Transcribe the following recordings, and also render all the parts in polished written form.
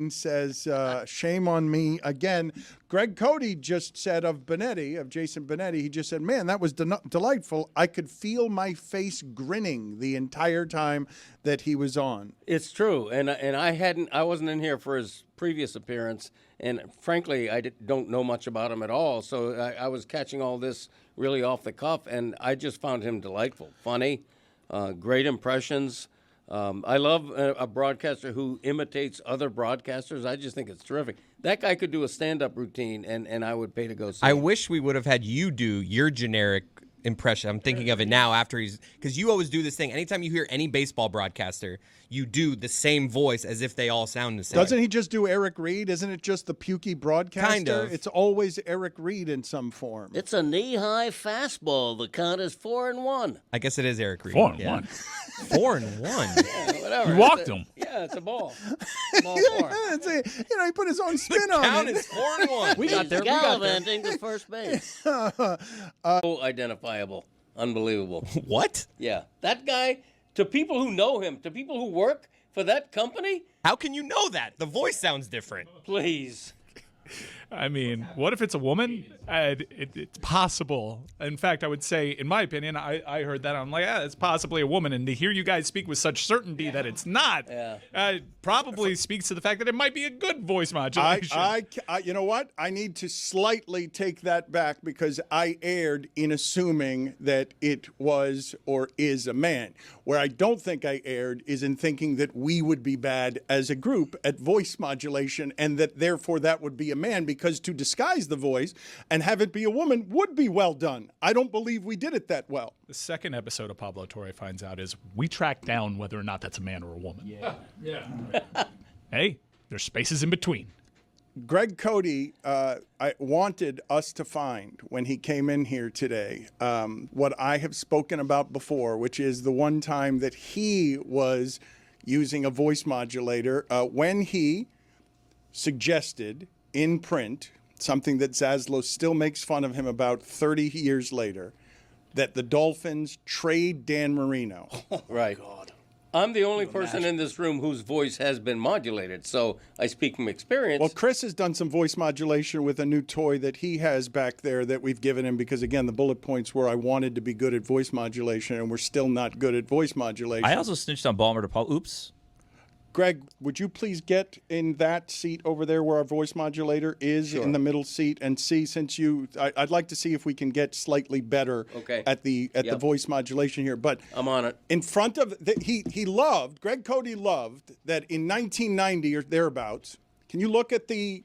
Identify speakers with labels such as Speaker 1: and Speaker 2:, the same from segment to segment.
Speaker 1: says, shame on me again. Greg Cody just said of Jason Benetti, he just said, man, that was delightful. I could feel my face grinning the entire time that he was on.
Speaker 2: It's true, and I wasn't in here for his previous appearance, and frankly, I don't know much about him at all. So I was catching all this really off the cuff, and I just found him delightful, funny, great impressions. I love a broadcaster who imitates other broadcasters. I just think it's terrific. That guy could do a stand-up routine, and I would pay to go see
Speaker 3: I
Speaker 2: it.
Speaker 3: wish we would have had you do your generic impression. I'm thinking of it now after because you always do this thing. Anytime you hear any baseball broadcaster, you do the same voice as if they all sound the same.
Speaker 1: Doesn't he just do Eric Reed? Isn't it just the pukey broadcaster?
Speaker 3: Kind of.
Speaker 1: It's always Eric Reed in some form.
Speaker 2: It's a knee-high fastball. The count is 4-1.
Speaker 3: I guess it is Eric Reed.
Speaker 4: 4-1.
Speaker 3: 4-1.
Speaker 2: Yeah, whatever.
Speaker 4: You walked him.
Speaker 2: Yeah, it's a ball. Ball four.
Speaker 1: He put his own spin on
Speaker 3: Count
Speaker 1: it.
Speaker 3: is 4-1.
Speaker 4: We got there.
Speaker 2: Gallivanting to first base. So identifiable. Unbelievable.
Speaker 3: What?
Speaker 2: Yeah. That guy, to people who know him, to people who work for that company,
Speaker 3: How can you know that? The voice sounds different.
Speaker 2: please.
Speaker 4: I mean, what if it's a woman? It's possible. In fact, I would say, in my opinion, I heard that. I'm like, it's possibly a woman. And to hear you guys speak with such certainty that it's not, probably speaks to the fact that it might be a good voice modulation.
Speaker 1: You know what? I need to slightly take that back because I erred in assuming that it was or is a man. Where I don't think I erred is in thinking that we would be bad as a group at voice modulation and that therefore that would be a man because to disguise the voice and have it be a woman would be well done. I don't believe we did it that well.
Speaker 4: The second episode of Pablo Torre finds out is we track down whether or not that's a man or a woman. Yeah. Hey, there's spaces in between.
Speaker 1: Greg Cody I wanted us to find when he came in here today what I have spoken about before, which is the one time that he was using a voice modulator when he suggested in print something that Zaslow still makes fun of him about 30 years later, that the Dolphins trade Dan Marino.
Speaker 2: Right. I'm the only person in this room whose voice has been modulated, so I speak from experience.
Speaker 1: Well, Chris has done some voice modulation with a new toy that he has back there that we've given him because, again, the bullet points were I wanted to be good at voice modulation, and we're still not good at voice modulation.
Speaker 5: I also snitched on Ballmer to Paul. Oops.
Speaker 1: Greg, would you please get in that seat over there where our voice modulator is in the middle seat and see, since I'd like to see if we can get slightly better at the voice modulation here. But
Speaker 2: I'm on it.
Speaker 1: In front of, Greg Cody loved that in 1990 or thereabouts, can you look at the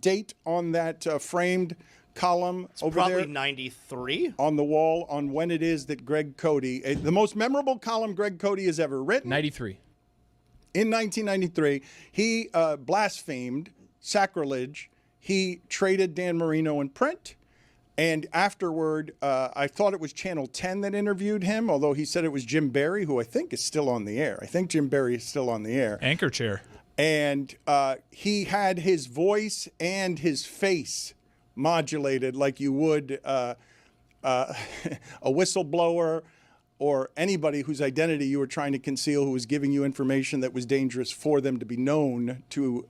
Speaker 1: date on that framed column over
Speaker 6: probably
Speaker 1: there?
Speaker 6: 93.
Speaker 1: On the wall on when it is that Greg Cody, the most memorable column Greg Cody has ever written.
Speaker 3: 93.
Speaker 1: In 1993, he blasphemed, sacrilege. He traded Dan Marino in print. And afterward, I thought it was Channel 10 that interviewed him, although he said it was Jim Barry, who I think is still on the air. I think Jim Barry is still on the air.
Speaker 4: Anchor chair.
Speaker 1: And he had his voice and his face modulated like you would a whistleblower or anybody whose identity you were trying to conceal, who was giving you information that was dangerous for them to be known to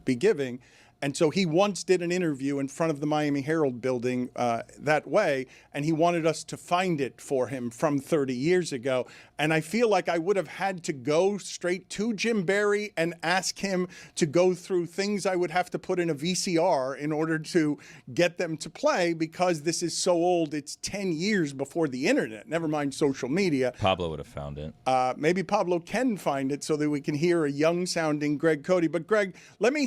Speaker 1: be giving. And so he once did an interview in front of the Miami Herald building that way, and he wanted us to find it for him from 30 years ago. And I feel like I would have had to go straight to Jim Barry and ask him to go through things I would have to put in a VCR in order to get them to play, because this is so old. It's 10 years before the internet, never mind social media.
Speaker 5: Pablo would have found it.
Speaker 1: Maybe Pablo can find it so that we can hear a young-sounding Greg Cody. But Greg, let me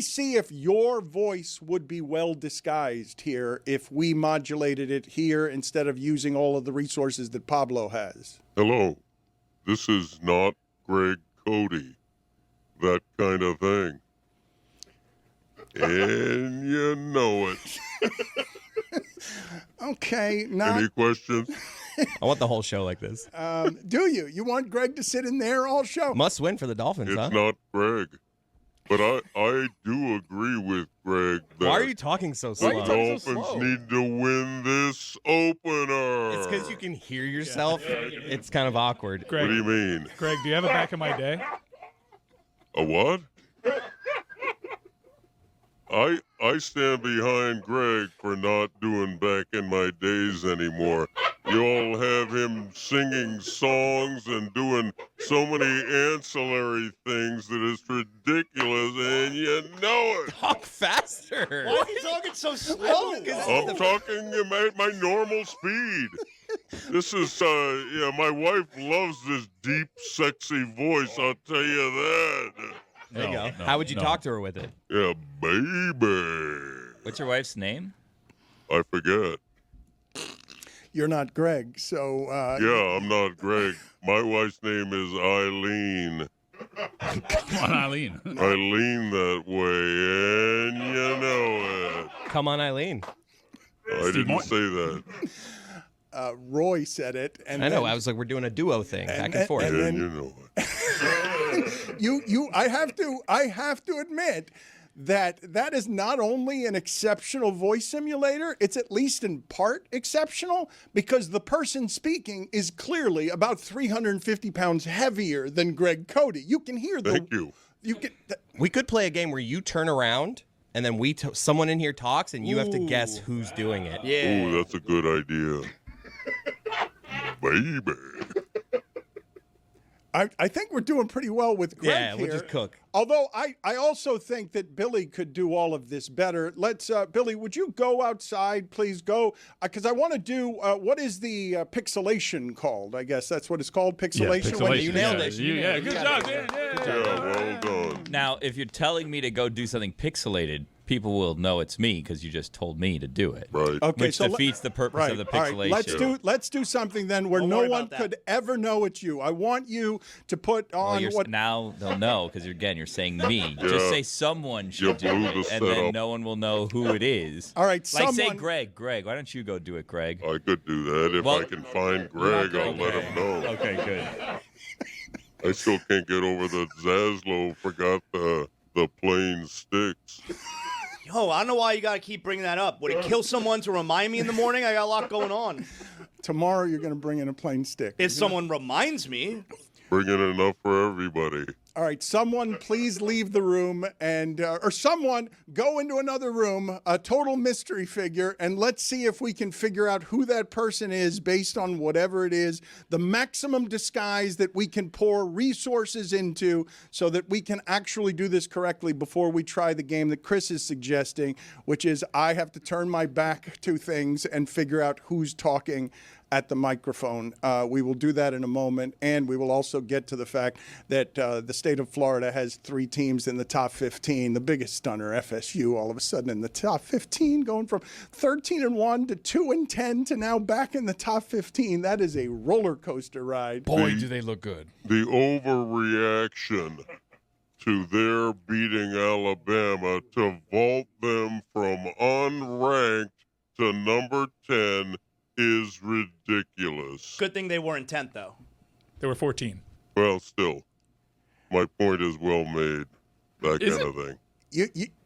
Speaker 1: see if your voice would be well disguised here if we modulated it here instead of using all of the resources that Pablo has.
Speaker 7: Hello, this is not Greg Cody, that kind of thing. And you know it.
Speaker 1: Okay.
Speaker 7: Any questions?
Speaker 3: I want the whole show like this.
Speaker 1: Do you? You want Greg to sit in there all show?
Speaker 3: Must win for the Dolphins,
Speaker 7: It's
Speaker 3: huh?
Speaker 7: not Greg. But I do agree with Greg that
Speaker 3: Why are you talking so slow?
Speaker 7: the Dolphins need to win this opener.
Speaker 3: It's because you can hear yourself. It's kind of awkward.
Speaker 4: Greg,
Speaker 7: What do you mean?
Speaker 4: Greg, do you have a back in my day?
Speaker 7: A what?
Speaker 4: Do
Speaker 7: I stand behind Greg for not doing back in my days anymore. You all have him singing songs and doing so many ancillary things that it's ridiculous, and you know it.
Speaker 3: Talk faster.
Speaker 6: Why are you talking so slow?
Speaker 7: I'm talking at my normal speed. This is, my wife loves this deep, sexy voice, I'll tell you that.
Speaker 3: There you go. How would you talk to her with it?
Speaker 7: Yeah, baby.
Speaker 5: What's your wife's name?
Speaker 7: I forget.
Speaker 1: You're not Greg, so
Speaker 7: Yeah, I'm not Greg. My wife's name is Eileen.
Speaker 4: Come on, Eileen.
Speaker 7: Eileen that way, and you know it.
Speaker 3: Come on, Eileen.
Speaker 7: I didn't say that.
Speaker 1: Roy said it, and
Speaker 3: I know.
Speaker 1: then-
Speaker 3: I was like, we're doing a duo thing, back and forth.
Speaker 1: and
Speaker 7: Yeah,
Speaker 1: then-
Speaker 7: you know it.
Speaker 1: I have to admit that is not only an exceptional voice simulator, it's at least in part exceptional because the person speaking is clearly about 350 pounds heavier than Greg Cody. You can hear the.
Speaker 7: Thank you.
Speaker 1: You can.
Speaker 3: We could play a game where you turn around and then someone in here talks and you have to guess who's doing it.
Speaker 6: Yeah.
Speaker 7: Ooh, that's a good idea. Baby.
Speaker 1: I think we're doing pretty well with Greg
Speaker 3: Yeah,
Speaker 1: here.
Speaker 3: we'll just cook.
Speaker 1: Although I also think that Billy could do all of this better. Let's, Billy, would you go outside, please go? Because I want to do, what is the pixelation called? I guess that's what it's called, pixelation. When
Speaker 4: pixelation.
Speaker 3: You nailed it.
Speaker 4: Yeah, good job, Dan.
Speaker 7: Yeah, well done.
Speaker 5: Now, if you're telling me to go do something pixelated, people will know it's me because you just told me to do it.
Speaker 7: Right.
Speaker 1: Okay,
Speaker 5: Which defeats the purpose of the
Speaker 1: All
Speaker 5: pixelation.
Speaker 1: right, let's do something then where
Speaker 6: Don't
Speaker 1: no
Speaker 6: worry
Speaker 1: one
Speaker 6: about that.
Speaker 1: could ever know it's you. I want you to put on
Speaker 5: Well,
Speaker 1: what.
Speaker 5: now they'll know because you're saying me.
Speaker 7: Yeah.
Speaker 5: Just say someone should do
Speaker 7: blew
Speaker 5: it,
Speaker 7: the
Speaker 5: and then
Speaker 7: setup.
Speaker 5: no one will know who it is.
Speaker 1: All right,
Speaker 5: Like say
Speaker 1: someone-
Speaker 5: Greg. Greg, why don't you go do it, Greg?
Speaker 7: I could do that. If
Speaker 5: Well,
Speaker 7: I can find Greg, I'll let him know.
Speaker 5: Okay, good.
Speaker 7: I still can't get over that Zaslow forgot the plain sticks.
Speaker 6: Yo, I don't know why you gotta keep bringing that up. Would it kill someone to remind me in the morning? I got a lot going on.
Speaker 1: Tomorrow you're going to bring in a plain stick.
Speaker 6: If someone reminds me,
Speaker 7: Bring in enough for everybody.
Speaker 1: All right, someone please leave the room and, or someone go into another room, a total mystery figure, and let's see if we can figure out who that person is based on whatever it is, the maximum disguise that we can pour resources into so that we can actually do this correctly before we try the game that Chris is suggesting, which is I have to turn my back to things and figure out who's talking at the microphone. We will do that in a moment, and we will also get to the fact that the state of Florida has 3 teams in the top 15. The biggest stunner, FSU, all of a sudden in the top 15, going from 13-1 to 2-10 to now back in the top 15. That is a roller coaster ride.
Speaker 4: Boy, do they look good.
Speaker 7: The overreaction to their beating Alabama to vault them from unranked to number 10 is ridiculous.
Speaker 6: good thing they were in 10th, though.
Speaker 4: They were 14.
Speaker 7: Well, still, my point is well made. That
Speaker 4: Is
Speaker 7: kind of thing.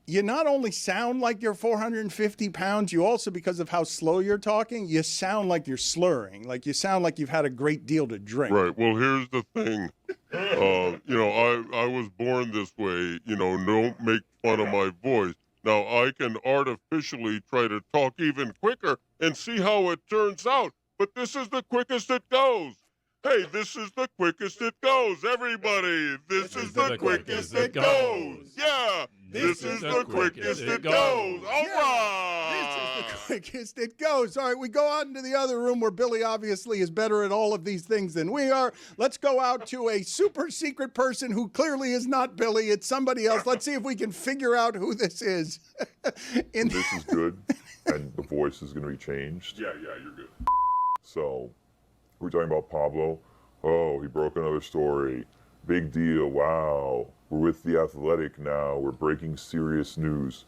Speaker 1: You not only sound like you're 450 pounds, you also, because of how slow you're talking, you sound like you're slurring. Like you sound like you've had a great deal to drink.
Speaker 7: Right. Well, here's the thing. I was born this way. Don't make fun of my voice. Now, I can artificially try to talk even quicker and see how it turns out. But this is the quickest it goes. Hey, this is the quickest it goes. Everybody, this is the quickest it goes. Yeah, this is the quickest it goes. All right.
Speaker 1: This is the quickest it goes. All right, we go out into the other room where Billy obviously is better at all of these things than we are. Let's go out to a super secret person who clearly is not Billy. It's somebody else. Let's see if we can figure out who this is.
Speaker 8: This is good, and the voice is going to be changed.
Speaker 7: Yeah, you're good.
Speaker 8: So, we're talking about Pablo. Oh, he broke another story. Big deal. Wow. We're with The Athletic now. We're breaking serious news.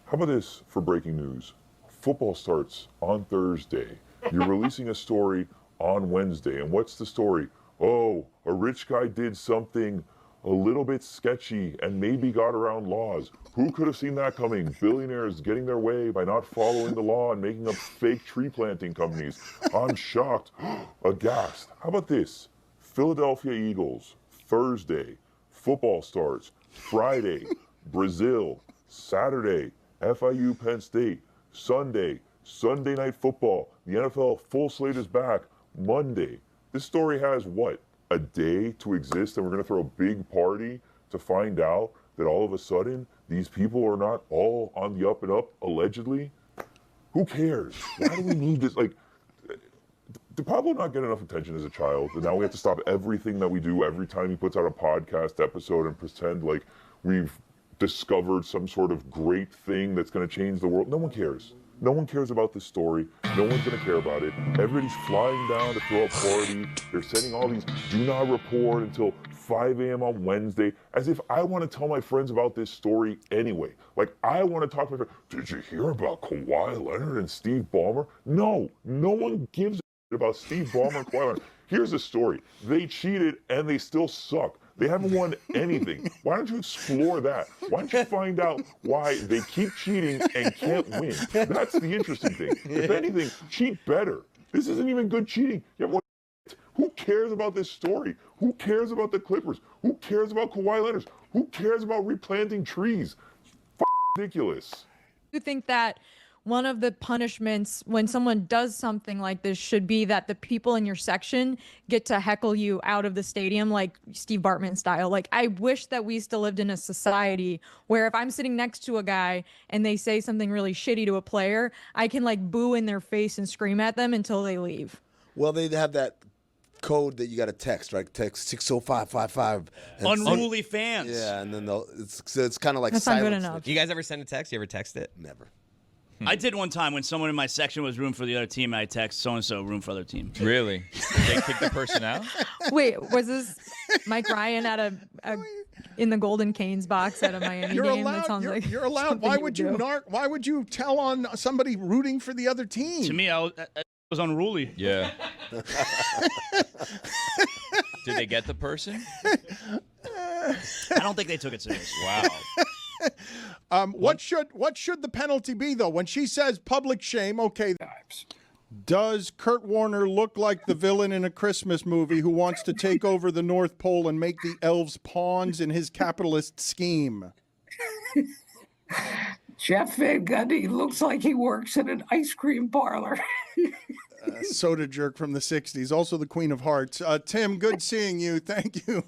Speaker 8: How about this for breaking news? Football starts on Thursday. You're releasing a story on Wednesday. And what's the story? Oh, a rich guy did something a little bit sketchy and maybe got around laws. Who could have seen that coming? Billionaires getting their way by not following the law and making up fake tree planting companies. I'm shocked, aghast. How about this? Philadelphia Eagles, Thursday. Football starts. Friday, Brazil. Saturday, FIU, Penn State, Sunday night football. The NFL full slate is back Monday. This story has what? A day to exist, and we're going to throw a big party to find out that all of a sudden these people are not all on the up and up, allegedly? Who cares? Why do we need this? Like, did Pablo not get enough attention as a child? And now we have to stop everything that we do every time he puts out a podcast episode and pretend like we've discovered some sort of great thing that's going to change the world? No one cares. No one cares about this story. No one's going to care about it. Everybody's flying down to throw a party. They're sending all these do not report until 5 a.m. on Wednesday, as if I want to tell my friends about this story anyway. Like, I want to talk to my friends. Did you hear about Kawhi Leonard and Steve Ballmer? No one gives a shit about Steve Ballmer and Kawhi Leonard. Here's the story. They cheated and they still suck. They haven't won anything. Why don't you explore that? Why don't you find out why they keep cheating and can't win? That's the interesting thing. If anything, cheat better. This isn't even good cheating. Who cares about this story? Who cares about the Clippers? Who cares about Kawhi Leonard? Who cares about replanting trees? Ridiculous.
Speaker 9: You think that one of the punishments when someone does something like this should be that the people in your section get to heckle you out of the stadium, like Steve Bartman style? Like, I wish that we still lived in a society where if I'm sitting next to a guy and they say something really shitty to a player, I can like boo in their face and scream at them until they leave.
Speaker 10: Well, they have that code that you got to text, right? Text 60555.
Speaker 6: Unruly fans.
Speaker 10: Yeah, and then it's kind of like
Speaker 9: That's not good
Speaker 10: silence.
Speaker 9: enough.
Speaker 3: You guys ever send a text? You ever text it?
Speaker 10: Never.
Speaker 6: I did one time when someone in my section was room for the other team, and I text so-and-so room for other team.
Speaker 5: Really? They kicked the person out?
Speaker 9: Wait, was this Mike Ryan at a in the Golden Canes box at a Miami game? That sounds like
Speaker 1: you're allowed.
Speaker 9: something
Speaker 1: Why
Speaker 9: you
Speaker 1: would
Speaker 9: do.
Speaker 1: you why would you tell on somebody rooting for the other team?
Speaker 6: To me, I was unruly.
Speaker 5: Yeah. Did they get the person?
Speaker 6: I don't think they took it serious.
Speaker 5: Wow.
Speaker 1: What should the penalty be though? When she says public shame, okay. Does Kurt Warner look like the villain in a Christmas movie who wants to take over the North Pole and make the elves pawns in his capitalist scheme?
Speaker 11: Jeff Van Gundy looks like he works in an ice cream parlor.
Speaker 1: Soda jerk from the 60s, also the Queen of Hearts. Tim, good seeing you. Thank you.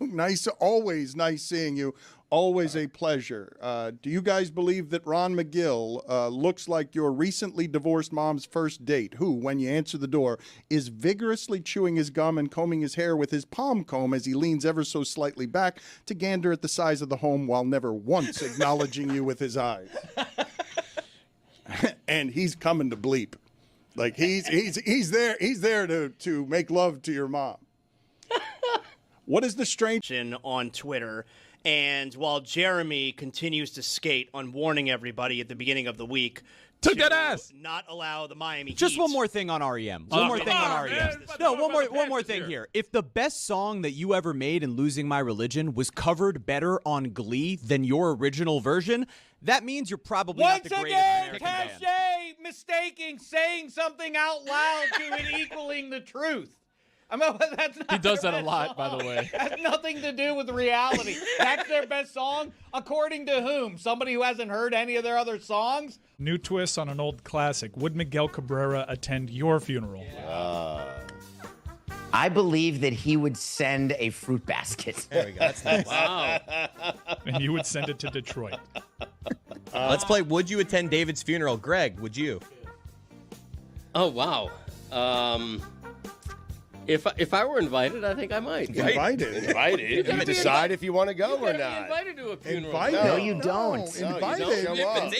Speaker 1: Always nice seeing you. Always a pleasure. Do you guys believe that Ron McGill looks like your recently divorced mom's first date, who, when you answer the door, is vigorously chewing his gum and combing his hair with his palm comb as he leans ever so slightly back to gander at the size of the home while never once acknowledging you with his eyes? And he's coming to bleep. Like he's there to make love to your mom. What is the strange
Speaker 6: on Twitter? And while Jeremy continues to skate on warning everybody at the beginning of the week
Speaker 12: Took that ass.
Speaker 6: Not allow the Miami
Speaker 12: Just
Speaker 6: Heat.
Speaker 12: one more thing on REM. One more thing on REM. No, one more thing here. If the best song that you ever made in Losing My Religion was covered better on Glee than your original version, that means you're probably not the greatest American band.
Speaker 2: Cachet mistaking saying something out loud to it equaling the truth. I mean, that's not
Speaker 12: He does
Speaker 2: their
Speaker 12: that a
Speaker 2: best
Speaker 12: lot,
Speaker 2: song.
Speaker 12: by the way.
Speaker 2: It has nothing to do with reality. That's their best song, according to whom? Somebody who hasn't heard any of their other songs?
Speaker 4: New twist on an old classic. Would Miguel Cabrera attend your funeral?
Speaker 13: I believe that he would send a fruit basket.
Speaker 3: There we go. That's nice.
Speaker 2: Wow.
Speaker 4: And you would send it to Detroit.
Speaker 3: Let's play Would You Attend David's Funeral? Greg, would you?
Speaker 2: Oh, wow. If I were invited, I think I might.
Speaker 14: Invited. You decide if you want to go or
Speaker 2: Be
Speaker 14: not.
Speaker 2: invited to a funeral.
Speaker 1: Invited?
Speaker 13: No, you don't.
Speaker 1: Invited.
Speaker 14: show up.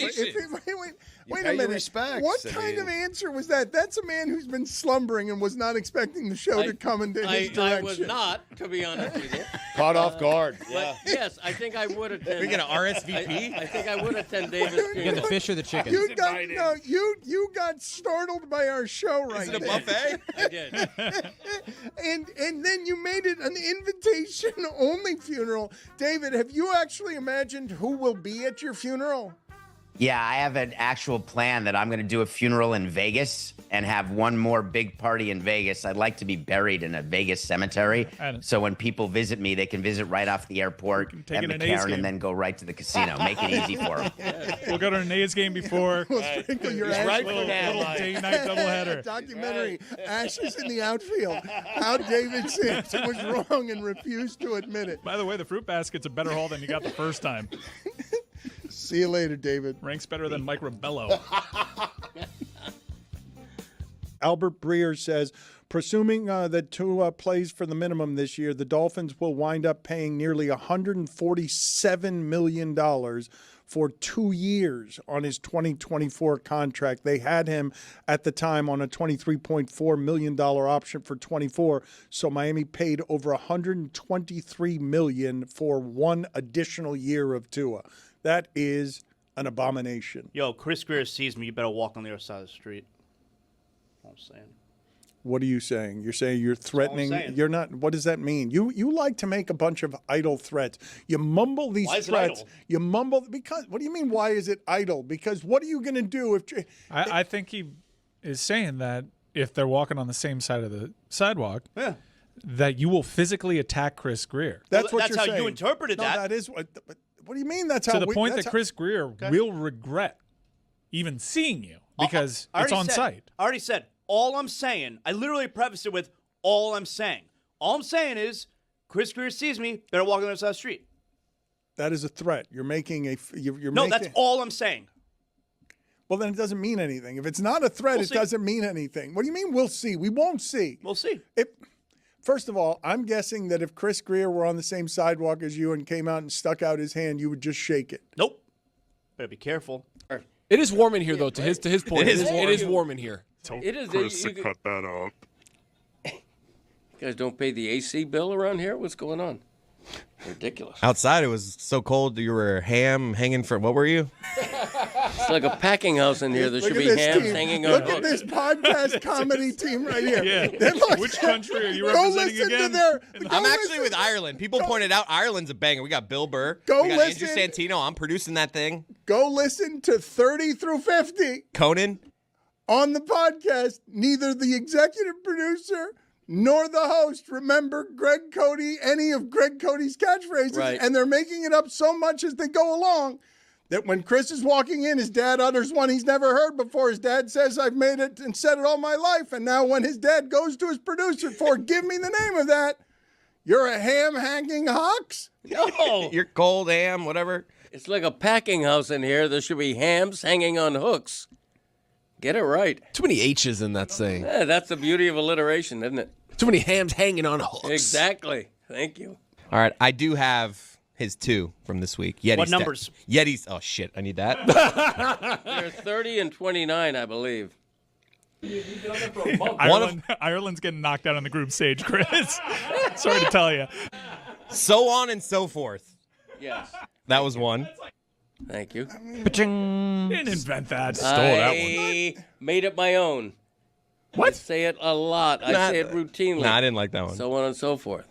Speaker 1: Wait
Speaker 14: pay
Speaker 1: a
Speaker 14: your
Speaker 1: minute.
Speaker 14: respects.
Speaker 1: What
Speaker 14: I
Speaker 1: kind
Speaker 14: mean-
Speaker 1: of answer was that? That's a man who's been slumbering and was not expecting the show to come into his direction.
Speaker 2: I was not, to be honest with you.
Speaker 14: Caught off guard.
Speaker 2: But yes, I think I would attend.
Speaker 3: We get an RSVP?
Speaker 2: I think I would attend David's
Speaker 12: You get
Speaker 2: funeral.
Speaker 12: the fish or the chicken?
Speaker 1: You got startled by our show right
Speaker 3: Is it a
Speaker 1: there.
Speaker 3: buffet?
Speaker 2: I did.
Speaker 1: And then you made it an invitation only funeral. David, have you actually imagined who will be at your funeral?
Speaker 13: Yeah, I have an actual plan that I'm going to do a funeral in Vegas and have one more big party in Vegas. I'd like to be buried in a Vegas cemetery. So when people visit me, they can visit right off the airport at McCarran and then go right to the casino. Make it easy for them.
Speaker 4: We'll go to an A's game before.
Speaker 1: We'll sprinkle your
Speaker 14: He's
Speaker 1: ashes.
Speaker 14: right for that.
Speaker 4: Little day-night doubleheader.
Speaker 1: Documentary, Ashes in the Outfield. How David Sampson was wrong and refused to admit it.
Speaker 4: By the way, the fruit basket's a better haul than you got the first time.
Speaker 1: See you later, David.
Speaker 4: Ranks better than Mike Rebello.
Speaker 1: Albert Breer says, presuming that Tua plays for the minimum this year, the Dolphins will wind up paying nearly $147 million for 2 years on his 2024 contract. They had him at the time on a $23.4 million option for 24, so Miami paid over $123 million for one additional year of Tua. That is an abomination.
Speaker 6: Yo, Chris Greer sees me. You better walk on the other side of the street. That's what I'm saying.
Speaker 1: What are you saying? You're saying you're threatening.
Speaker 6: saying.
Speaker 1: You're not. What does that mean? You like to make a bunch of idle threats. You mumble these
Speaker 6: Why is it
Speaker 1: threats.
Speaker 6: idle?
Speaker 1: You mumble because. What do you mean? Why is it idle? Because what are you going to do if?
Speaker 4: I think he is saying that if they're walking on the same side of the sidewalk, that you will physically attack Chris Greer.
Speaker 1: That's what
Speaker 6: that's
Speaker 1: you're
Speaker 6: how
Speaker 1: saying.
Speaker 6: you interpreted
Speaker 1: no,
Speaker 6: that.
Speaker 1: that is what. What do you mean? That's
Speaker 4: To
Speaker 1: how
Speaker 4: the point
Speaker 1: that's
Speaker 4: that Chris Greer will regret even seeing you because
Speaker 6: I
Speaker 4: it's
Speaker 6: already
Speaker 4: on
Speaker 6: said-
Speaker 4: site.
Speaker 6: I already said, all I'm saying, I literally prefaced it with, all I'm saying. All I'm saying is, Chris Greer sees me, better walk on the other side of the street.
Speaker 1: That is a threat. You're making a. You're
Speaker 6: No,
Speaker 1: making,
Speaker 6: that's all I'm saying.
Speaker 1: Well, then it doesn't mean anything. If it's not a threat,
Speaker 6: We'll
Speaker 1: it
Speaker 6: see.
Speaker 1: doesn't mean anything. What do you mean we'll see? We won't see.
Speaker 6: We'll see.
Speaker 1: First of all, I'm guessing that if Chris Greer were on the same sidewalk as you and came out and stuck out his hand, you would just shake it.
Speaker 6: Nope. Better be careful.
Speaker 15: It is warm in here, though. To his point, it is warm in here.
Speaker 2: It is.
Speaker 7: Chris to cut that up.
Speaker 2: You guys don't pay the AC bill around here? What's going on? Ridiculous.
Speaker 3: Outside, it was so cold. You were ham hanging from. What were you?
Speaker 2: It's like a packing house in here. There
Speaker 1: Look
Speaker 2: should
Speaker 1: at
Speaker 2: be
Speaker 1: this
Speaker 2: hams
Speaker 1: team.
Speaker 2: hanging on
Speaker 1: Look
Speaker 2: hooks.
Speaker 1: at this podcast comedy team right here.
Speaker 4: Yeah.
Speaker 1: They look-
Speaker 4: Which country are you
Speaker 1: Go
Speaker 4: representing
Speaker 1: listen
Speaker 4: again?
Speaker 1: to their.
Speaker 3: I'm
Speaker 1: go
Speaker 3: actually
Speaker 1: listen-
Speaker 3: with Ireland. People pointed out Ireland's a banger. We got Bill Burr.
Speaker 1: Go
Speaker 3: we got
Speaker 1: listen.
Speaker 3: Andrew Santino. I'm producing that thing.
Speaker 1: Go listen to 30 through 50
Speaker 3: Conan.
Speaker 1: on the podcast. Neither the executive producer nor the host remember Greg Cody, any of Greg Cody's catchphrases,
Speaker 2: Right.
Speaker 1: and they're making it up so much as they go along that when Chris is walking in, his dad utters one he's never heard before. His dad says, I've made it and said it all my life. And now when his dad goes to his producer for, give me the name of that, you're a ham hanging hawks?
Speaker 2: No.
Speaker 3: You're cold ham, whatever.
Speaker 2: It's like a packing house in here. There should be hams hanging on hooks. Get it right.
Speaker 15: Too many H's in that saying.
Speaker 2: Yeah, that's the beauty of alliteration, isn't it?
Speaker 15: Too many hams hanging on hooks.
Speaker 2: Exactly. Thank you.
Speaker 3: All right, I do have his 2 from this week. Yeti
Speaker 6: What numbers?
Speaker 3: Yeti's. Oh shit, I need that.
Speaker 2: They're 30 and 29, I believe.
Speaker 4: Ireland's getting knocked out on the group stage, Chris. Sorry to tell you.
Speaker 3: So on and so forth.
Speaker 2: Yes.
Speaker 3: That was one.
Speaker 2: Thank you.
Speaker 4: Didn't invent that.
Speaker 2: I made it my own.
Speaker 4: What?
Speaker 2: I say it a lot. I say it routinely.
Speaker 3: No, I didn't like that one.
Speaker 2: So on and so forth.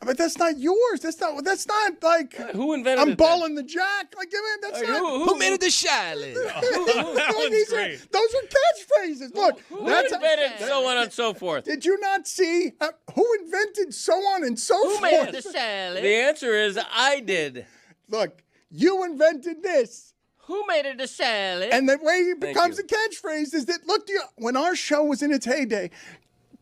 Speaker 1: But that's not yours. That's not like
Speaker 2: Who invented
Speaker 1: I'm
Speaker 2: it?
Speaker 1: balling the jack. Like, that's not.
Speaker 15: Who made it the Charlotte?
Speaker 4: That one's
Speaker 1: These are-
Speaker 4: great.
Speaker 1: those are catchphrases. Look,
Speaker 2: Who
Speaker 1: that's
Speaker 2: invented so on and so forth?
Speaker 1: Did you not see who invented so on and so
Speaker 2: Who
Speaker 1: forth?
Speaker 2: made the salad? The answer is I did.
Speaker 1: Look, you invented this.
Speaker 2: Who made it a salad?
Speaker 1: And the way it
Speaker 2: Thank
Speaker 1: becomes
Speaker 2: you.
Speaker 1: a catchphrase is that, look, when our show was in its heyday,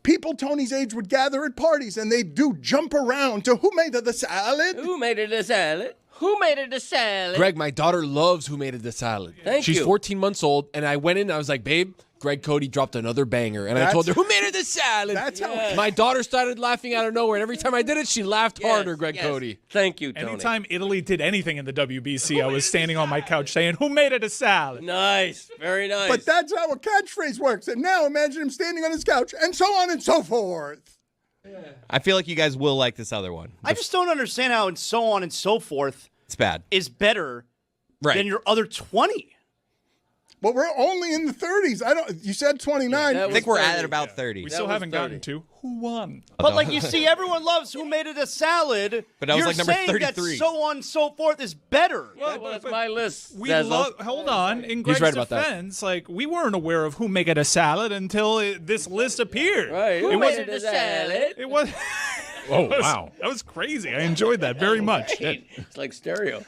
Speaker 1: people Tony's age would gather at parties and they'd jump around to who made the salad?
Speaker 2: Who made it a salad? Who made it a salad?
Speaker 15: Greg, my daughter loves Who Made It the Salad.
Speaker 2: Thank
Speaker 15: She's
Speaker 2: you.
Speaker 15: 14 months old, and I went in and I was like, babe, Greg Cody dropped another banger. And I told her, who made it the salad?
Speaker 1: That's how.
Speaker 2: Yes.
Speaker 15: My daughter started laughing out of nowhere, and every time I did it, she laughed
Speaker 2: Yes,
Speaker 15: harder, Greg
Speaker 2: yes.
Speaker 15: Cody.
Speaker 2: Thank you, Tony.
Speaker 4: Anytime Italy did anything in the WBC, I was standing on my couch saying, who made it a salad?
Speaker 2: Nice. Very nice.
Speaker 1: But that's how a catchphrase works. And now imagine him standing on his couch and so on and so forth.
Speaker 3: I feel like you guys will like this other one.
Speaker 6: I just don't understand how and so on and so forth
Speaker 3: It's bad.
Speaker 6: is better
Speaker 3: Right.
Speaker 6: than your other 20.
Speaker 1: But we're only in the 30s. You said 29.
Speaker 3: I think we're at about 30.
Speaker 4: We still haven't gotten to who won.
Speaker 6: But like you see, everyone loves Who Made It a Salad.
Speaker 3: But that was
Speaker 6: You're
Speaker 3: like number
Speaker 6: saying
Speaker 3: 33.
Speaker 6: that so on and so forth is better.
Speaker 2: That's my list.
Speaker 4: We hold on. In Greg's
Speaker 15: right about that.
Speaker 4: defense, like we weren't aware of Who Made It a Salad until this list appeared.
Speaker 2: Right. Who made it a salad?
Speaker 4: It was.
Speaker 15: Oh, wow.
Speaker 4: That was crazy. I enjoyed that very much.
Speaker 2: It's like stereo.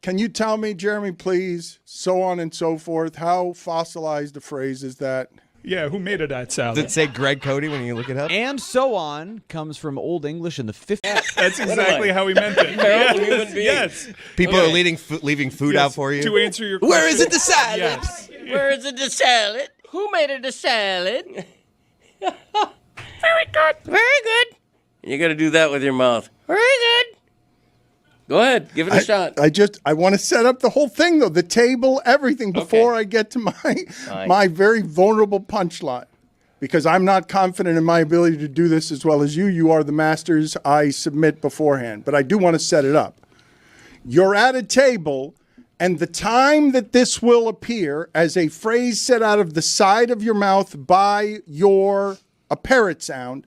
Speaker 1: Can you tell me, Jeremy, please, so on and so forth, how fossilized a phrase is that?
Speaker 4: Yeah, who made it that salad?
Speaker 3: Does it say Greg Cody when you look it up?
Speaker 12: And so on comes from Old English in the 50s.
Speaker 4: That's exactly how he meant it.
Speaker 2: Terrible human being.
Speaker 4: Yes.
Speaker 3: People are leaving food out for you.
Speaker 4: To answer your question.
Speaker 3: Where is it the salad?
Speaker 4: Yes.
Speaker 2: Where is it the salad? Who made it a salad? Very good. Very good. You got to do that with your mouth. Very good. Go ahead. Give it a shot.
Speaker 1: I want to set up the whole thing, though, the table, everything, before I get to my very vulnerable punchline. Because I'm not confident in my ability to do this as well as you. You are the masters. I submit beforehand. But I do want to set it up. You're at a table, and the time that this will appear as a phrase said out of the side of your mouth by a parrot sound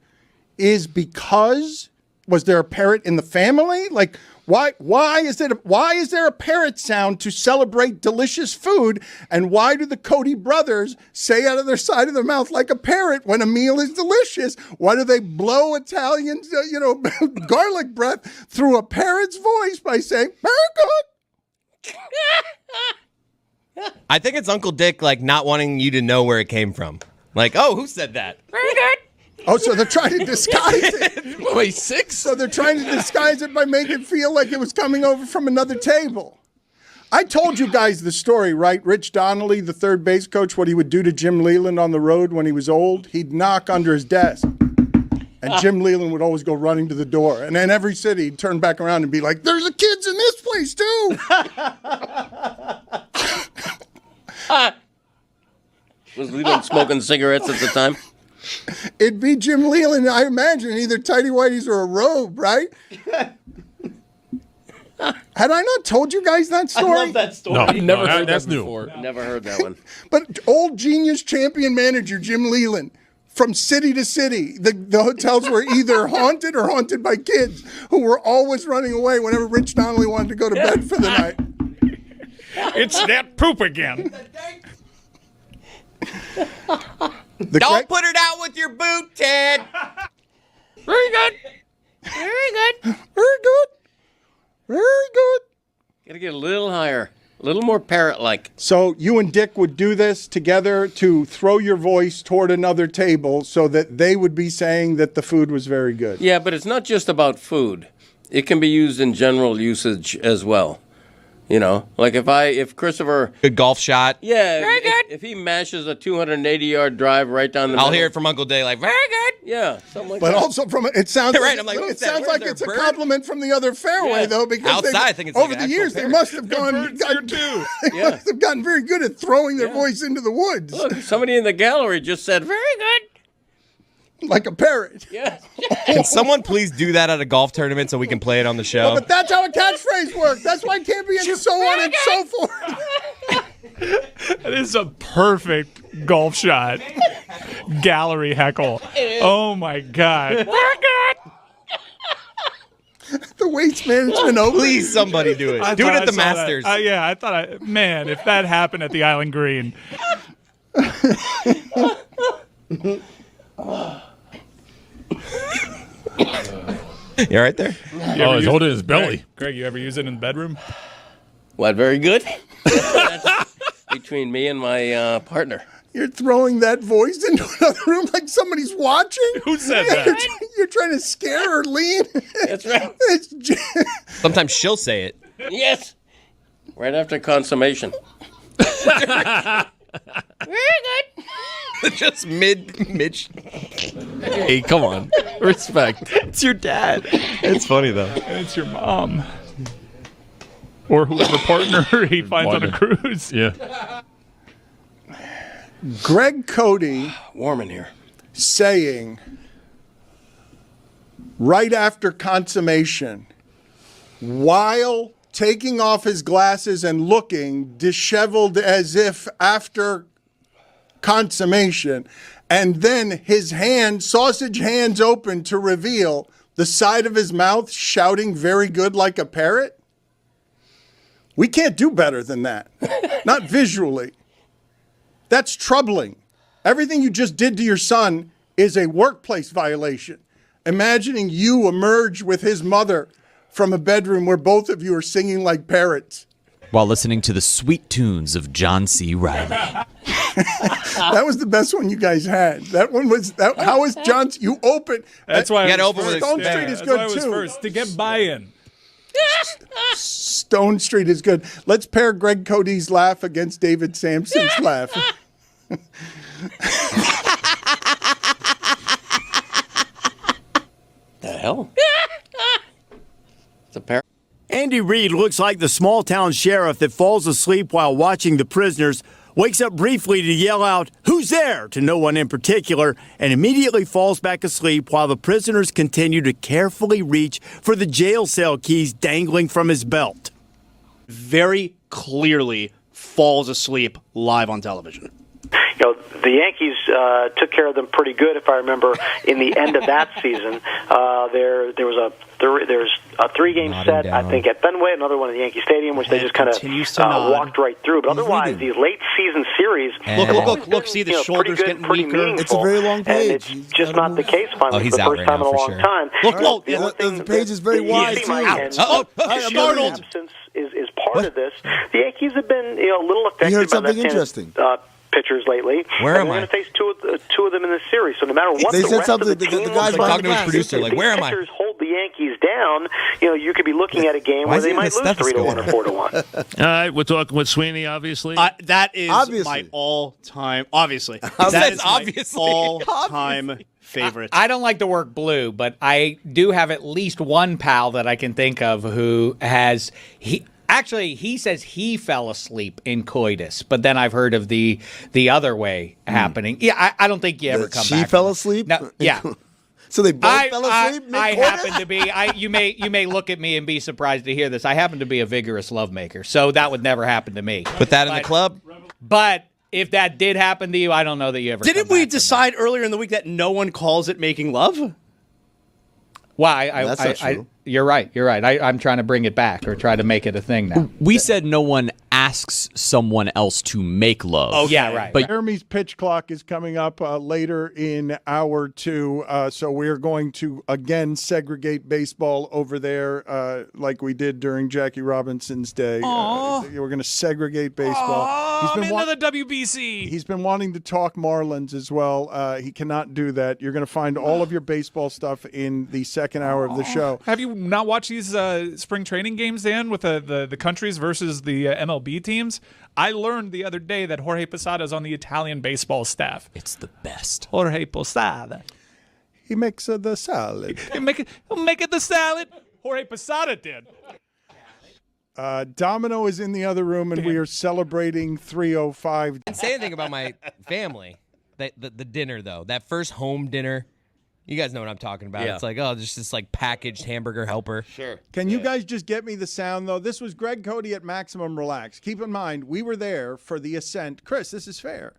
Speaker 1: is because, was there a parrot in the family? Like, why is there a parrot sound to celebrate delicious food? And why do the Cody brothers say out of their side of their mouth like a parrot when a meal is delicious? Why do they blow Italian, garlic breath through a parrot's voice by saying, very good?
Speaker 3: I think it's Uncle Dick like not wanting you to know where it came from. Like, oh, who said that?
Speaker 2: Very good.
Speaker 1: Oh, so they're trying to disguise it.
Speaker 15: Wait, 6?
Speaker 1: So they're trying to disguise it by making it feel like it was coming over from another table. I told you guys the story, right? Rich Donnelly, the third base coach, what he would do to Jim Leland on the road when he was old. He'd knock under his desk. And Jim Leland would always go running to the door. And then every city, he'd turn back around and be like, there's a kids in this place, too.
Speaker 2: Was Leland smoking cigarettes at the time?
Speaker 1: It'd be Jim Leland, I imagine, either tighty whities or a robe, right? Had I not told you guys that story?
Speaker 6: I love that story.
Speaker 15: No,
Speaker 6: I've
Speaker 15: never heard that before.
Speaker 2: Never heard that one.
Speaker 1: But old genius champion manager Jim Leland, from city to city, the hotels were either haunted or haunted by kids who were always running away whenever Rich Donnelly wanted to go to bed for the night.
Speaker 4: It's that poop again.
Speaker 3: Don't put it out with your boot, Ted.
Speaker 2: Very good. Very good.
Speaker 1: Very good. Very good.
Speaker 2: Got to get a little higher, a little more parrot-like.
Speaker 1: So you and Dick would do this together to throw your voice toward another table so that they would be saying that the food was very good.
Speaker 2: Yeah, but it's not just about food. It can be used in general usage as well. You know, like if Christopher...
Speaker 3: Good golf shot.
Speaker 2: Yeah. Very good. If he mashes a 280-yard drive right down the middle.
Speaker 3: I'll hear it from Uncle Day like, very good.
Speaker 2: Yeah, something like
Speaker 1: But
Speaker 2: that.
Speaker 1: also it sounds
Speaker 3: Right,
Speaker 1: like,
Speaker 3: I'm like,
Speaker 1: it
Speaker 3: who's that?
Speaker 1: sounds
Speaker 3: Where's
Speaker 1: like it's a
Speaker 3: their bird?
Speaker 1: compliment from the other fairway, though, because
Speaker 3: Outside, I think it's
Speaker 1: over
Speaker 3: like
Speaker 1: the
Speaker 3: an
Speaker 1: years
Speaker 3: actual
Speaker 1: they must have
Speaker 4: birds here, too.
Speaker 1: they must have gotten very good at throwing their voice into the woods.
Speaker 2: Look, somebody in the gallery just said, very good.
Speaker 1: Like a parrot.
Speaker 2: Yes.
Speaker 3: Can someone please do that at a golf tournament so we can play it on the show?
Speaker 1: But that's how a catchphrase works. That's why it can't be in so on and so forth.
Speaker 4: That is a perfect golf shot. Gallery heckle. Oh, my God. Very good.
Speaker 1: The waste management over.
Speaker 3: Please, somebody do it. Do it at the Masters.
Speaker 4: Yeah, I thought, man, if that happened at the Island Green.
Speaker 3: You all right there?
Speaker 15: Oh, he's holding his belly.
Speaker 4: Greg, you ever use it in the bedroom?
Speaker 2: What, very good? That's between me and my partner.
Speaker 1: You're throwing that voice into another room like somebody's watching?
Speaker 4: Who said that?
Speaker 1: You're trying to scare or lean?
Speaker 2: That's right.
Speaker 3: Sometimes she'll say it.
Speaker 2: Yes. Right after consummation. Very good.
Speaker 3: Just mid.
Speaker 15: Hey, come on. Respect.
Speaker 12: It's your dad.
Speaker 3: It's funny, though.
Speaker 4: It's your mom. Or whoever partner he finds on a cruise.
Speaker 15: Yeah.
Speaker 1: Greg Cody
Speaker 2: Warm in here.
Speaker 1: saying right after consummation, while taking off his glasses and looking disheveled as if after consummation, and then his sausage hands open to reveal the side of his mouth shouting very good like a parrot? We can't do better than that. Not visually. That's troubling. Everything you just did to your son is a workplace violation. Imagining you emerge with his mother from a bedroom where both of you are singing like parrots.
Speaker 12: While listening to the sweet tunes of John C. Reilly.
Speaker 1: That was the best one you guys had. That one was that. How is John? You open.
Speaker 4: That's why
Speaker 3: you got to open with
Speaker 1: Stone Street is good too.
Speaker 4: First to get buy-in.
Speaker 1: Stone Street is good. Let's pair Greg Cody's laugh against David Sampson's laugh.
Speaker 2: The hell? It's a pair.
Speaker 6: Andy Reid looks like the small town sheriff that falls asleep while watching the prisoners, wakes up briefly to yell out, "Who's there?" to no one in particular, and immediately falls back asleep while the prisoners continue to carefully reach for the jail cell keys dangling from his belt. Very clearly falls asleep live on television.
Speaker 16: You know, the Yankees took care of them pretty good, if I remember. In the end of that season, there was a three-game set, I think, at Fenway, another one at the Yankee Stadium, which they just kind of walked right through. But otherwise, these late-season series,
Speaker 6: look! See the shoulders getting weaker.
Speaker 10: It's a very long page.
Speaker 16: And it's just not the case finally for the first time in a long time.
Speaker 10: Look, the page is very wide too.
Speaker 16: Startled. Absence is part of this. The Yankees have been a little affected
Speaker 10: You heard
Speaker 16: by
Speaker 10: something
Speaker 16: that
Speaker 10: interesting.
Speaker 16: pitchers lately.
Speaker 3: Where am
Speaker 16: we're
Speaker 3: I?
Speaker 16: going to face two of them in this series. So no matter what
Speaker 10: They
Speaker 16: the
Speaker 10: said
Speaker 16: rest
Speaker 10: something.
Speaker 16: of the team
Speaker 10: The guys
Speaker 16: looks
Speaker 3: talking to his producer, like, where am I?
Speaker 16: Pitchers hold the Yankees down. You could be looking at a game
Speaker 3: Why
Speaker 16: where
Speaker 3: is
Speaker 16: they
Speaker 3: he in
Speaker 16: might
Speaker 3: the
Speaker 16: lose 3-1 or
Speaker 3: stethoscope?
Speaker 16: 4-1.
Speaker 17: All right, we're talking with Sweeney, obviously.
Speaker 6: That is
Speaker 10: Obviously.
Speaker 6: my all-time, obviously.
Speaker 3: Says
Speaker 6: That is
Speaker 3: obviously.
Speaker 6: my all-time favorite.
Speaker 18: I don't like the work blue, but I do have at least one pal that I can think of who has he says he fell asleep in coitus, but then I've heard of the other way happening. Yeah, I don't think you ever come back.
Speaker 10: She fell asleep?
Speaker 18: No, yeah.
Speaker 10: So they both fell asleep?
Speaker 18: I happen to be. You may look at me and be surprised to hear this. I happen to be a vigorous lovemaker, so that would never happen to me.
Speaker 3: Put that in the club.
Speaker 18: But if that did happen to you, I don't know that you ever.
Speaker 6: Didn't we decide earlier in the week that no one calls it making love?
Speaker 18: Well,
Speaker 10: That's not true.
Speaker 18: you're right. You're right. I'm trying to bring it back or try to make it a thing now.
Speaker 12: We said no one asks someone else to make love.
Speaker 18: Oh, yeah, right.
Speaker 12: But
Speaker 1: Jeremy's pitch clock is coming up later in hour 2, so we're going to again segregate baseball over there like we did during Jackie Robinson's day. We're going to segregate baseball.
Speaker 4: I'm into the WBC.
Speaker 1: He's been wanting to talk Marlins as well. He cannot do that. You're going to find all of your baseball stuff in the second hour of the show.
Speaker 4: Have you not watched these spring training games, Dan, with the countries versus the MLB teams? I learned the other day that Jorge Posada is on the Italian baseball staff.
Speaker 12: it's the best.
Speaker 4: Jorge Posada.
Speaker 1: He makes the salad.
Speaker 4: He'll make it the salad. Jorge Posada did.
Speaker 1: Domino is in the other room, and we are celebrating 305.
Speaker 3: I didn't say anything about my family. The dinner, though. That first home dinner. You guys know what I'm talking about.
Speaker 2: Yeah.
Speaker 3: It's like, just this like packaged hamburger helper.
Speaker 2: Sure.
Speaker 1: Can you guys just get me the sound, though? This was Greg Cody at Maximum Relax. Keep in mind, we were there for the ascent. Chris, this is fair.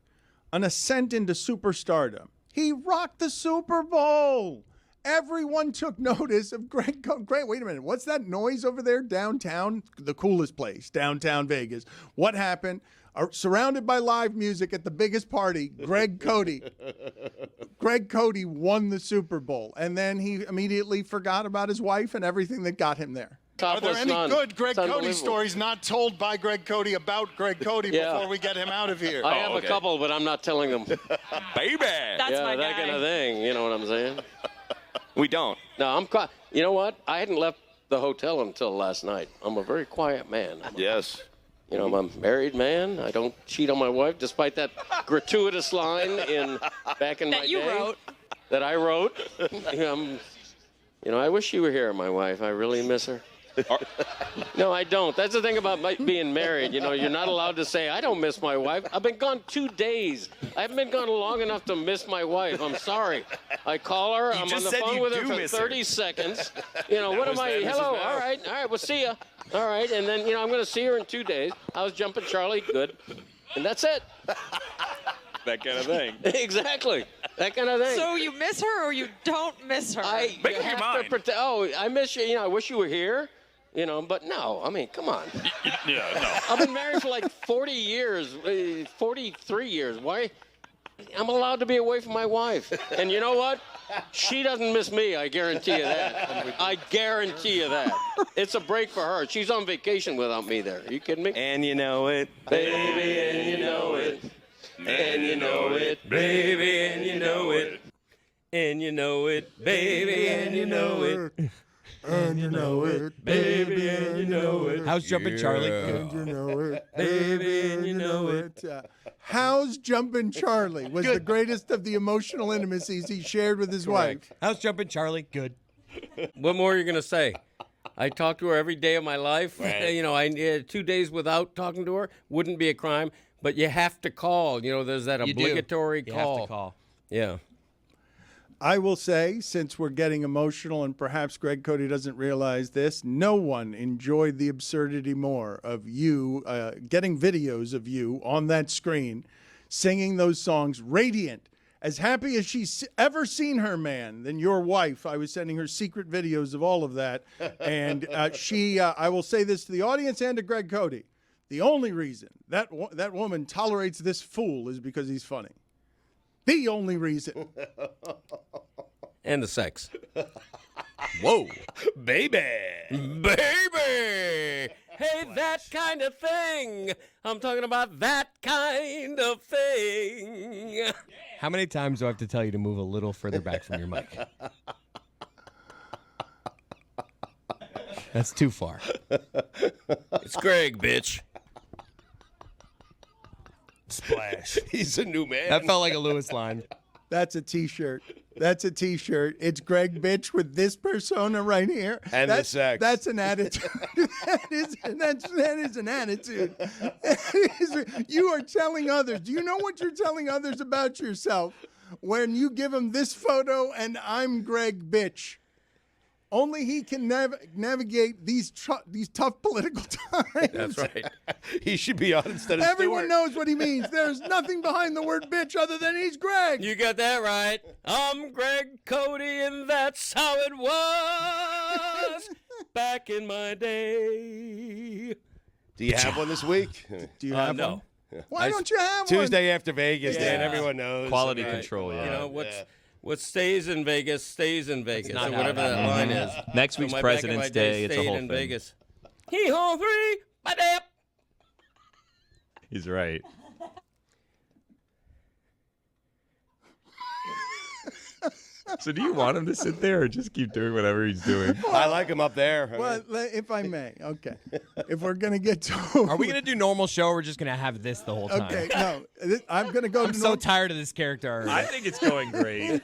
Speaker 1: An ascent into superstardom. He rocked the Super Bowl. Everyone took notice of Greg Cody. Great, wait a minute. What's that noise over there downtown? The coolest place, downtown Vegas. What happened? Surrounded by live music at the biggest party, Greg Cody. Greg Cody won the Super Bowl, and then he immediately forgot about his wife and everything that got him there.
Speaker 19: Are there any good Greg Cody stories not told by Greg Cody about Greg Cody before we get him out of here?
Speaker 2: I have a couple, but I'm not telling them.
Speaker 19: Baby!
Speaker 2: That's my that kind of thing. You know what I'm saying?
Speaker 19: We don't.
Speaker 2: No, you know what? I hadn't left the hotel until last night. I'm a very quiet man.
Speaker 19: Yes.
Speaker 2: You know, I'm a married man. I don't cheat on my wife, despite that gratuitous line back in my day. That I wrote. I wish you were here, my wife. I really miss her. No, I don't. That's the thing about being married. You're not allowed to say, I don't miss my wife. I've been gone 2 days. I haven't been gone long enough to miss my wife. I'm sorry. I call her. I'm on the phone with her for 30 seconds. What am I? Hello. All right. We'll see ya. All right, and then, I'm going to see her in 2 days. I was jumping Charlie, good. And that's it.
Speaker 5: That kind of thing.
Speaker 2: Exactly. That kind of thing.
Speaker 20: So you miss her or you don't miss her?
Speaker 2: Make up your mind. I miss you. I wish you were here. But no. I mean, come on.
Speaker 5: Yeah, no.
Speaker 2: I've been married for like 40 years, 43 years. Why? I'm allowed to be away from my wife. And you know what? She doesn't miss me. I guarantee you that. I guarantee you that. It's a break for her. She's on vacation without me there. Are you kidding me?
Speaker 21: And you know it,
Speaker 2: baby, and you know it. And you know it, baby, and you know it. And you know it, baby, and you know it.
Speaker 1: And you know it, baby, and you know it.
Speaker 3: How's Jumpin' Charlie?
Speaker 1: And you know it, baby, and you know it. How's Jumpin' Charlie was the greatest of the emotional intimacies he shared with his wife.
Speaker 3: How's Jumpin' Charlie? Good.
Speaker 2: What more are you going to say? I talk to her every day of my life.
Speaker 5: Right.
Speaker 2: I 2 days without talking to her wouldn't be a crime, but you have to call. There's that obligatory
Speaker 3: You
Speaker 2: call.
Speaker 3: have to call.
Speaker 2: Yeah.
Speaker 1: I will say, since we're getting emotional and perhaps Greg Cody doesn't realize this, no one enjoyed the absurdity more of you getting videos of you on that screen singing those songs, radiant, as happy as she's ever seen her man, than your wife. I was sending her secret videos of all of that. And I will say this to the audience and to Greg Cody. The only reason that woman tolerates this fool is because he's funny. The only reason.
Speaker 2: And the sex.
Speaker 14: Whoa. Baby.
Speaker 2: Baby! Hey, that kind of thing. I'm talking about that kind of thing.
Speaker 3: How many times do I have to tell you to move a little further back from your mic? That's too far.
Speaker 2: It's Greg, bitch.
Speaker 14: Splash. He's a new man.
Speaker 3: That felt like a Lewis line.
Speaker 1: That's a T-shirt. That's a T-shirt. It's Greg bitch with this persona right here.
Speaker 14: And the sex.
Speaker 1: That's an attitude. that is an attitude. You are telling others. Do you know what you're telling others about yourself when you give them this photo and I'm Greg bitch? Only he can navigate these tough political times.
Speaker 2: That's right.
Speaker 14: He should be on instead of
Speaker 1: Everyone
Speaker 14: Stewart.
Speaker 1: knows what he means. There's nothing behind the word bitch other than he's Greg.
Speaker 2: You got that right. I'm Greg Cody, and that's how it was back in my day.
Speaker 14: Do you have one this week?
Speaker 1: Do you have
Speaker 2: no.
Speaker 1: one? Why don't you have one?
Speaker 14: Tuesday after Vegas, Dan. Everyone knows.
Speaker 5: Quality
Speaker 2: Right.
Speaker 5: control, yeah.
Speaker 2: What stays in Vegas stays in Vegas,
Speaker 3: not
Speaker 2: or
Speaker 3: how
Speaker 2: whatever
Speaker 3: it
Speaker 2: that line is.
Speaker 5: Next week's
Speaker 2: my back in my
Speaker 5: President's
Speaker 2: day
Speaker 5: Day, it's a
Speaker 2: stayed
Speaker 5: whole
Speaker 2: in
Speaker 5: thing.
Speaker 2: Vegas. Hee-haw, three, my dap.
Speaker 5: He's right. So do you want him to sit there or just keep doing whatever he's doing?
Speaker 14: I like him up there.
Speaker 1: Well, if I may, okay. If we're gonna get to,
Speaker 3: Are we gonna do normal show or we're just gonna have this the whole time?
Speaker 1: Okay, no. I'm gonna go.
Speaker 3: I'm so tired of this character already.
Speaker 5: I think it's going great.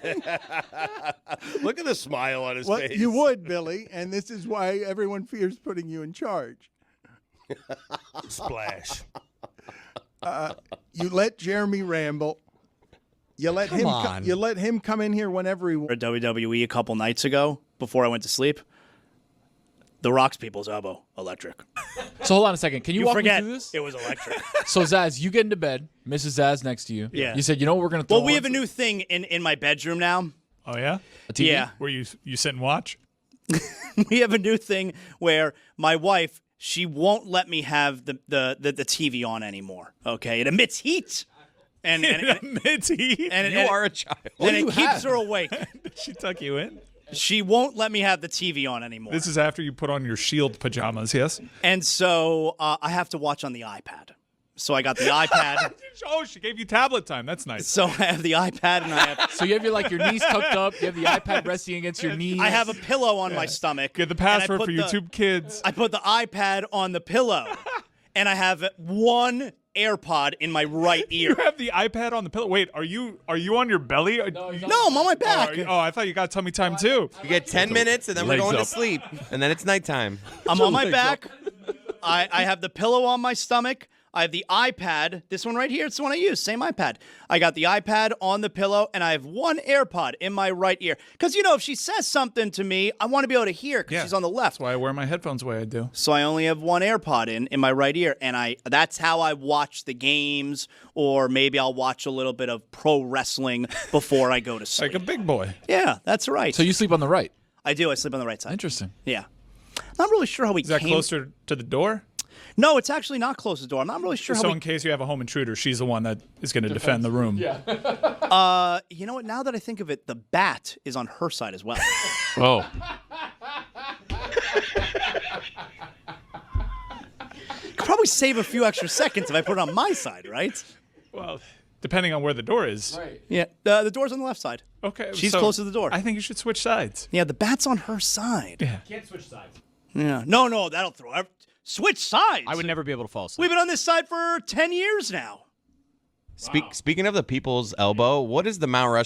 Speaker 14: Look at the smile on his
Speaker 1: Well,
Speaker 14: face.
Speaker 1: you would, Billy, and this is why everyone fears putting you in charge.
Speaker 14: Splash.
Speaker 1: You let Jeremy ramble. You let
Speaker 12: Come
Speaker 1: him.
Speaker 12: on.
Speaker 1: You let him come in here whenever he wants.
Speaker 22: WWE a couple nights ago before I went to sleep. The Rock's people's elbow, electric.
Speaker 23: So hold on a second. Can you walk
Speaker 22: forget
Speaker 23: me through this?
Speaker 22: it was electric.
Speaker 23: So Zaz, you get into bed. Mrs. Zaz next to you.
Speaker 22: Yeah.
Speaker 23: You said, you know what we're gonna throw
Speaker 22: Well, we
Speaker 23: on?
Speaker 22: have a new thing in my bedroom now.
Speaker 4: Oh yeah,
Speaker 23: A TV?
Speaker 22: Yeah.
Speaker 4: where you sit and watch.
Speaker 22: We have a new thing where my wife, she won't let me have the TV on anymore. Okay, it emits heat. And
Speaker 4: Admits he.
Speaker 22: and
Speaker 3: You are a child.
Speaker 22: and it keeps her awake.
Speaker 4: Did she tuck you in?
Speaker 22: She won't let me have the TV on anymore.
Speaker 4: This is after you put on your Shield pajamas, yes?
Speaker 22: And so I have to watch on the iPad. So I got the iPad.
Speaker 4: Oh, she gave you tablet time. That's nice.
Speaker 22: So I have the iPad and I have
Speaker 23: So you have your knees tucked up. You have the iPad resting against your knees.
Speaker 22: I have a pillow on my stomach.
Speaker 4: Get the
Speaker 22: and I
Speaker 4: password
Speaker 22: put
Speaker 4: for YouTube Kids.
Speaker 22: I put the iPad on the pillow, and I have one AirPod in my right ear.
Speaker 4: You have the iPad on the pillow. Wait, are you on your belly?
Speaker 22: No, I'm on my back.
Speaker 4: Oh, I thought you got tummy time too.
Speaker 3: You get 10 minutes and then we're
Speaker 4: Legs
Speaker 3: going
Speaker 4: up.
Speaker 3: to sleep. And then it's nighttime.
Speaker 22: I'm on my back. I have the pillow on my stomach. I have the iPad. This one right here. It's the one I use. Same iPad. I got the iPad on the pillow, and I have one AirPod in my right ear. Because, if she says something to me, I want to be able to hear because she's on the left.
Speaker 4: That's why I wear my headphones the way I do.
Speaker 22: So I only have one AirPod in my right ear, and that's how I watch the games, or maybe I'll watch a little bit of pro wrestling before I go to sleep.
Speaker 4: Like a big boy.
Speaker 22: Yeah, that's right.
Speaker 23: So you sleep on the right?
Speaker 22: I do. I sleep on the right side.
Speaker 23: Interesting.
Speaker 22: Yeah. Not really sure how we
Speaker 4: Is that closer to the door?
Speaker 22: No, it's actually not close to the door. I'm not really sure
Speaker 4: So in case you have a home intruder, she's the one that is going to defend the room.
Speaker 23: Yeah.
Speaker 22: You know what? Now that I think of it, the bat is on her side as well.
Speaker 23: Oh.
Speaker 22: Could probably save a few extra seconds if I put it on my side, right?
Speaker 4: Well, depending on where the door is.
Speaker 23: Right.
Speaker 22: Yeah, the door's on the left side.
Speaker 4: Okay.
Speaker 22: She's
Speaker 4: so
Speaker 22: close to the door.
Speaker 4: I think you should switch sides.
Speaker 22: Yeah, the bat's on her side.
Speaker 4: Yeah.
Speaker 23: Can't switch sides.
Speaker 22: Yeah. No, that'll throw. Switch sides.
Speaker 12: I would never be able to fall asleep.
Speaker 22: We've been on this side for 10 years now.
Speaker 3: Speaking of the people's elbow, what is the Mount Rushmore